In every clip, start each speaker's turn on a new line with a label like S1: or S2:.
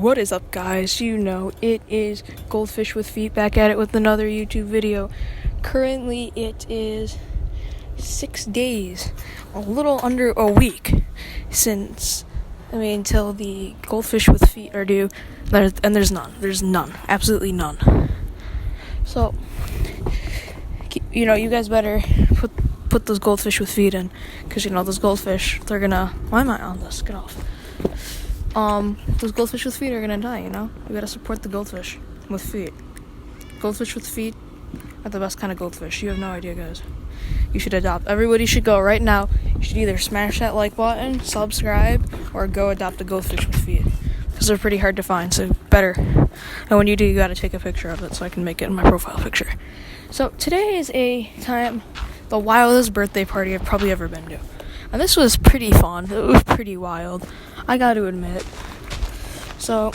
S1: What is up, guys? You know, it is Goldfish with Feet back at it with another YouTube video. Currently, it is 6 days, a little under a week until the Goldfish with Feet are due. And there's none, absolutely none. So, you know, you guys better put those Goldfish with Feet in, because, you know, those goldfish, they're gonna, why am I on this? Get off. Those goldfish with feet are gonna die, you know? You gotta support the goldfish with feet. Goldfish with feet are the best kind of goldfish. You have no idea, guys. You should adopt. Everybody should go right now. You should either smash that like button, subscribe, or go adopt a goldfish with feet. Because they're pretty hard to find, so better. And when you do, you gotta take a picture of it so I can make it in my profile picture. So today is the wildest birthday party I've probably ever been to. And this was pretty fun. It was pretty wild, I got to admit. So,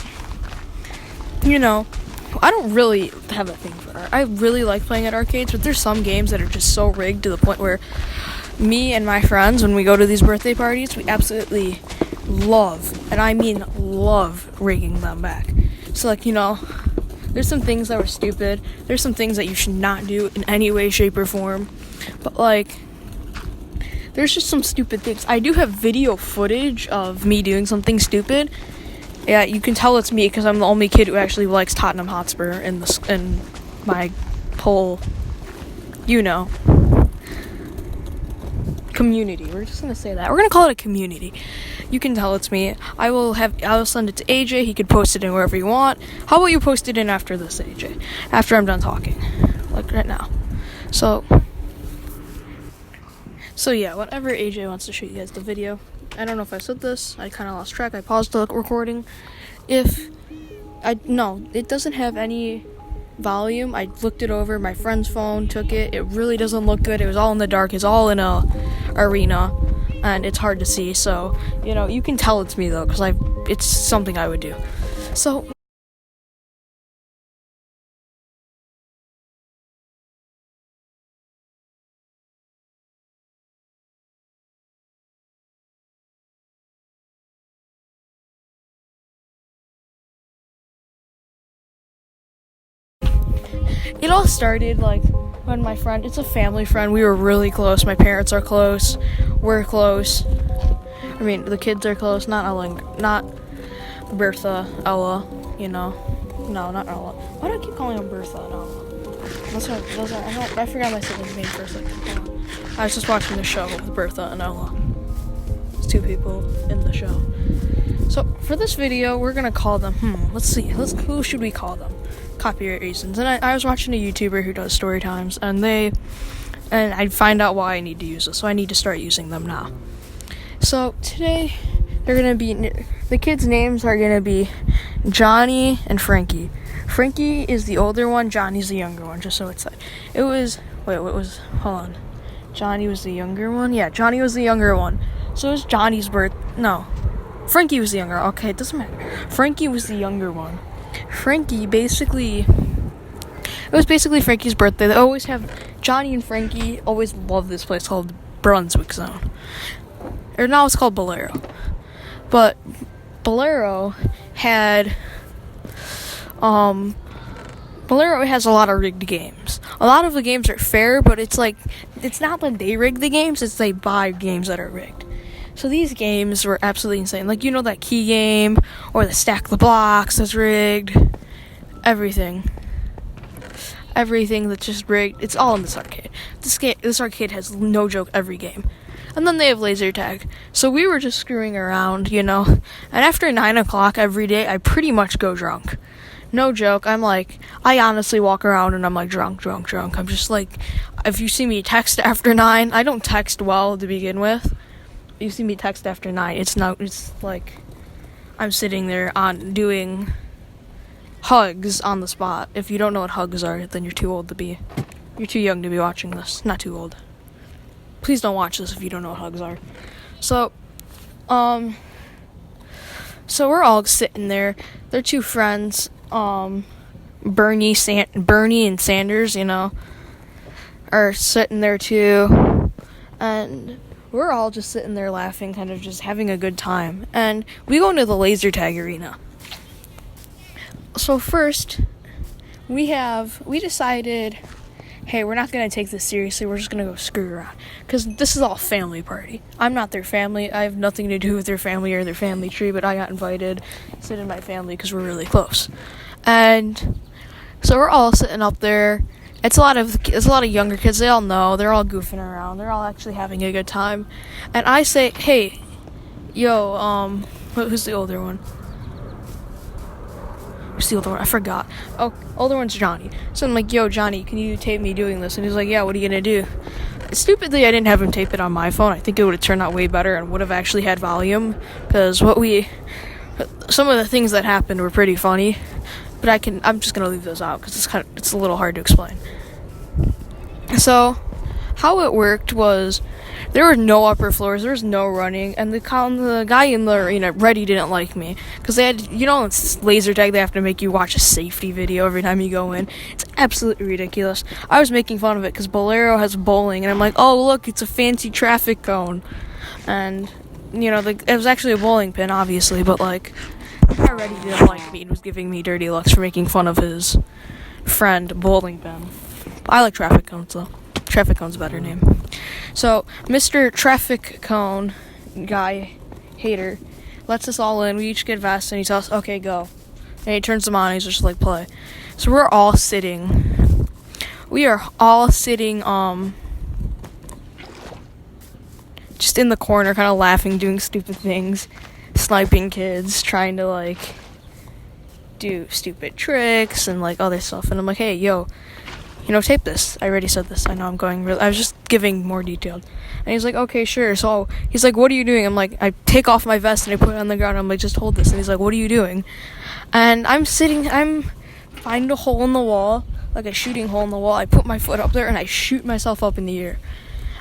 S1: you know, I don't really have a thing for art. I really like playing at arcades, but there's some games that are just so rigged to the point where me and my friends, when we go to these birthday parties, we absolutely love, and I mean love, rigging them back. So, like, you know, there's some things that were stupid. There's some things that you should not do in any way, shape, or form. But, like, there's just some stupid things. I do have video footage of me doing something stupid. Yeah, you can tell it's me because I'm the only kid who actually likes Tottenham Hotspur in my whole, you know, community. We're just gonna say that. We're gonna call it a community. You can tell it's me. I'll send it to AJ. He could post it in wherever you want. How about you post it in after this, AJ? After I'm done talking, like right now. So yeah, whenever AJ wants to show you guys the video. I don't know if I said this. I kind of lost track. I paused the recording. It doesn't have any volume. I looked it over. My friend's phone took it. It really doesn't look good. It was all in the dark. It's all in a arena, and it's hard to see. So, you know, you can tell it's me though, because it's something I would do. So. It all started, like, when my friend, it's a family friend, we were really close. My parents are close, we're close. I mean, the kids are close, not Bertha, Ella, you know. No, not Ella. Why do I keep calling her Bertha and Ella? I forgot my sibling's name for a second. I was just watching the show with Bertha and Ella. It's two people in the show. So, for this video, we're gonna call them, who should we call them? Copyright reasons. And I was watching a YouTuber who does story times, and I find out why I need to use this, so I need to start using them now. So, today, the kids' names are gonna be Johnny and Frankie. Frankie is the older one, Johnny's the younger one, just so it's like, hold on. Johnny was the younger one? Yeah, Johnny was the younger one. So it was Johnny's Frankie was the younger. Okay, it doesn't matter. Frankie was the younger one. It was basically Frankie's birthday. They always have, Johnny and Frankie always love this place called Brunswick Zone. Or now it's called Bolero. But Bolero has a lot of rigged games. A lot of the games are fair, but it's not that they rig the games, it's they buy games that are rigged. So these games were absolutely insane. Like, you know, that key game, or the stack the blocks that's rigged. Everything that's just rigged. It's all in this arcade. This arcade has, no joke, every game. And then they have Lazer Tag. So we were just screwing around, you know. And after 9 o'clock every day, I pretty much go drunk. No joke. I honestly walk around and I'm like drunk. I'm just like, if you see me text after 9, I don't text well to begin with. You see me text after 9, it's like I'm sitting there doing hugs on the spot. If you don't know what hugs are, then you're too young to be watching this. Not too old. Please don't watch this if you don't know what hugs are. So we're all sitting there. They're two friends, Bernie and Sanders, you know, are sitting there too, and we're all just sitting there laughing, kind of just having a good time. And we go into the Lazer Tag arena. So first, we decided, hey, we're not going to take this seriously. We're just going to go screw around. Because this is all a family party. I'm not their family. I have nothing to do with their family or their family tree, but I got invited to sit in my family because we're really close. And so we're all sitting up there. It's a lot of younger kids. They all know. They're all goofing around. They're all actually having a good time. And I say, hey, yo, who's the older one? Who's the older one? I forgot. Oh, older one's Johnny. So I'm like, yo, Johnny, can you tape me doing this? And he's like, yeah, what are you gonna do? Stupidly, I didn't have him tape it on my phone. I think it would have turned out way better and would have actually had volume. Because some of the things that happened were pretty funny. But I'm just gonna leave those out because it's a little hard to explain. So, how it worked was there were no upper floors, there was no running, and the guy in the arena already didn't like me because they had, it's Lazer Tag. They have to make you watch a safety video every time you go in. It's absolutely ridiculous. I was making fun of it because Bolero has bowling, and I'm like, oh look, it's a fancy traffic cone, and it was actually a bowling pin, obviously, but like. He already didn't like me and was giving me dirty looks for making fun of his friend bowling pin. I like traffic cones though. Traffic cone's a better name. So Mr. Traffic Cone guy hater lets us all in. We each get vests and he tells us, okay, go. And he turns them on and he's just like, play. So we're all sitting. We are all sitting just in the corner, kind of laughing, doing stupid things. Sniping kids, trying to like do stupid tricks and like other stuff, and I'm like, hey, yo, tape this. I already said this. I know I'm going I was just giving more detailed. And he's like, okay, sure. So he's like, what are you doing? I'm like, I take off my vest and I put it on the ground. I'm like, just hold this. And he's like, what are you doing? And I'm find a hole in the wall, like a shooting hole in the wall. I put my foot up there and I shoot myself up in the air.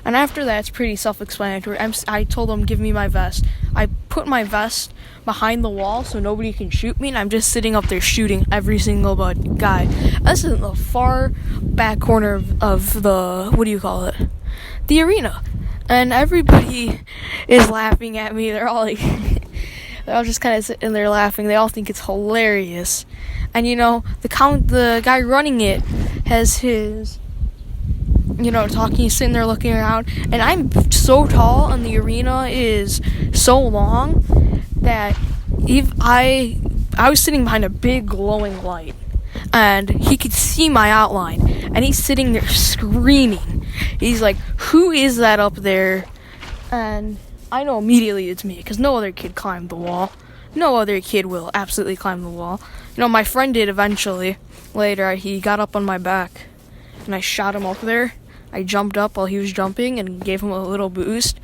S1: And after that, it's pretty self-explanatory. I told him, give me my vest. I put my vest behind the wall so nobody can shoot me, and I'm just sitting up there shooting every single guy. This is in the far back corner of the, the arena. And everybody is laughing at me. They're all like, they're all just kind of sitting there laughing. They all think it's hilarious. And the guy running it has his... talking, he's sitting there looking around, and I'm so tall, and the arena is so long that I was sitting behind a big glowing light, and he could see my outline, and he's sitting there screaming. He's like, who is that up there? And I know immediately it's me, because no other kid climbed the wall. No other kid will absolutely climb the wall. My friend did eventually. Later, he got up on my back, and I shot him up there. I jumped up while he was jumping and gave him a little boost.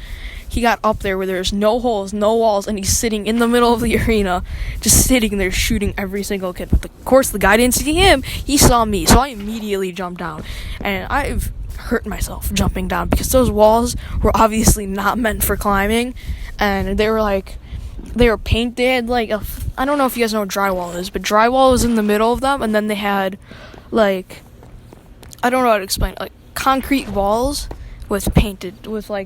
S1: He got up there where there's no holes, no walls, and he's sitting in the middle of the arena, just sitting there shooting every single kid. But of course, the guy didn't see him. He saw me, so I immediately jumped down. And I've hurt myself jumping down because those walls were obviously not meant for climbing. And they were painted like, I don't know if you guys know what drywall is, but drywall was in the middle of them, and then they had, I don't know how to explain it, concrete walls painted with a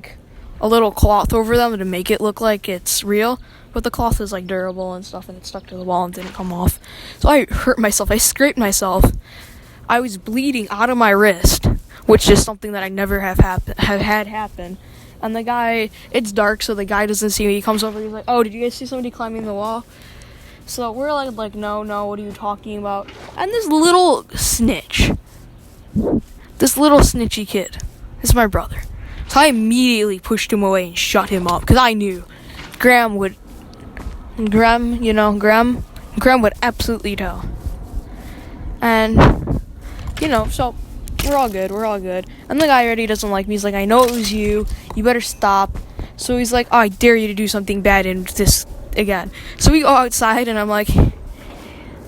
S1: little cloth over them to make it look like it's real, but the cloth is durable and stuff, and it stuck to the wall and didn't come off. So I hurt myself. I scraped myself. I was bleeding out of my wrist, which is something that I never have had happen. And the guy, it's dark, so the guy doesn't see me. He comes over, he's like, oh, did you guys see somebody climbing the wall? So we're like, no, what are you talking about? And this little snitchy kid, this is my brother. So I immediately pushed him away and shut him up, because I knew Graham would absolutely tell. And, so we're all good. And the guy already doesn't like me. He's like, I know it was you better stop. So he's like, oh, I dare you to do something bad in this again. So we go outside, and I'm like,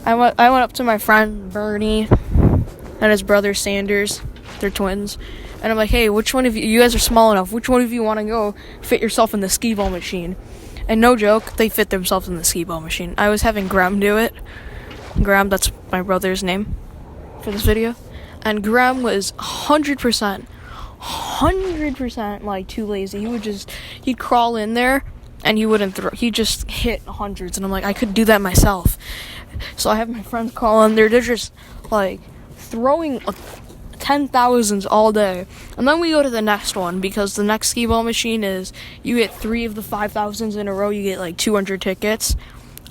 S1: I went up to my friend Bernie and his brother Sanders. They're twins. And I'm like, hey, which one of you guys are small enough, which one of you want to go fit yourself in the skee ball machine? And no joke, they fit themselves in the skee ball machine. I was having Graham do it. Graham, that's my brother's name for this video. And Graham was 100% too lazy. He'd crawl in there and he wouldn't throw. He just hit hundreds, and I'm like, I could do that myself. So I have my friends call in. They're just like throwing 10,000s all day. And then we go to the next one, because the next skee ball machine is you get 3 of the 5,000s in a row, you get like 200 tickets.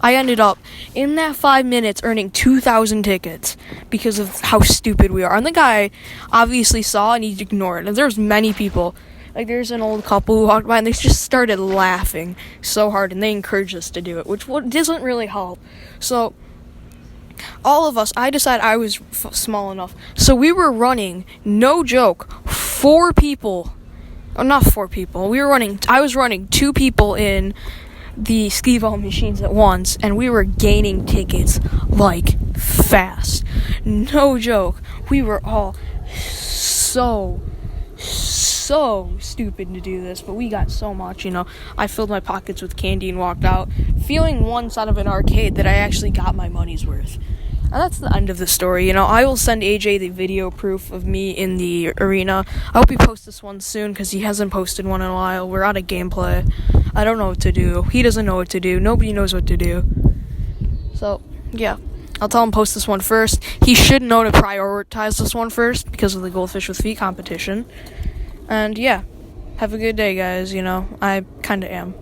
S1: I ended up in that 5 minutes earning 2,000 tickets because of how stupid we are. And the guy obviously saw and he ignored it. And there's many people. Like, there's an old couple who walked by and they just started laughing so hard, and they encouraged us to do it, which doesn't really help. So all of us, I decided I was small enough. So we were running, no joke, 4 people. Oh, not 4 people. I was running 2 people in the skee ball machines at once, and we were gaining tickets like fast. No joke. We were all so stupid to do this, but we got so much, I filled my pockets with candy and walked out, feeling once out of an arcade that I actually got my money's worth. And that's the end of the story. I will send AJ the video proof of me in the arena. I hope he posts this one soon, because he hasn't posted one in a while. We're out of gameplay. I don't know what to do. He doesn't know what to do. Nobody knows what to do. So, yeah. I'll tell him post this one first. He should know to prioritize this one first because of the Goldfish with Feet competition. And, yeah. Have a good day, guys. I kind of am.